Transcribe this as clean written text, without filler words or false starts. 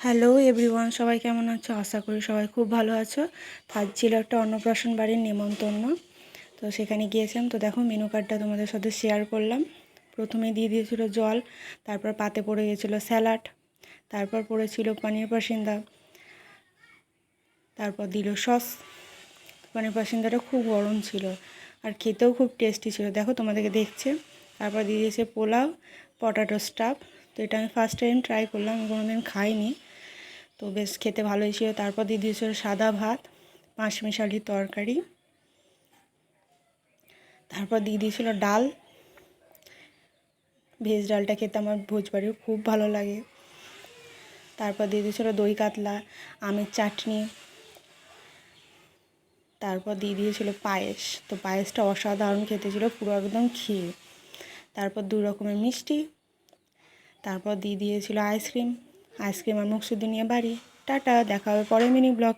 Hello everyone, সবাই কেমন আছো? আশা করি সবাই খুব ভালো আছো। আজ ছিল একটা অন্নপ্রাশন বাড়ির নেমন্তন্ন, তো সেখানে গিয়েছিলাম। তো দেখো মেনু কার্ডটা তোমাদের সাথে শেয়ার করলাম। প্রথমে দিয়ে দিয়েছিল জল, তারপর পাতে পড়ে গেছিলো স্যালাড, তারপর পড়েছিল পনির পাসিন্দা, তারপর দিল সস। পনির পাসিন্দাটা খুব গরম ছিল আর খেতেও খুব টেস্টি ছিল, দেখো তোমাদেরকে দেখছে। তারপর দিয়ে দিয়েছে পোলাও, পটাটো স্টাফ। তো এটা আমি ফার্স্ট টাইম ট্রাই করলাম, আমি কোনোদিন খাইনি, তো বেশ খেতে ভালোই ছিল। তারপর দিয়ে দিয়েছিল সাদা ভাত, পাঁচমিশালি তরকারি, তারপর দিয়ে দিয়েছিল ডাল। ভেজ ডালটা খেতে আমার ভোজবাড়ির খুব ভালো লাগে। তারপর দিয়ে দিয়েছিল দই কাতলা, আমের চাটনি, তারপর দিয়ে দিয়েছিল পায়েস। তো পায়েসটা অসাধারণ খেতে ছিল, পুরো একদম ক্ষীর। তারপর 2 রকমের মিষ্টি, তারপর দিয়ে দিয়েছিল আইসক্রিম। আইসক্রিম আর মুখশুদ্ধি নিয়ে বাড়ি। টাটা, দেখা হবে পরের মিনি ব্লগ।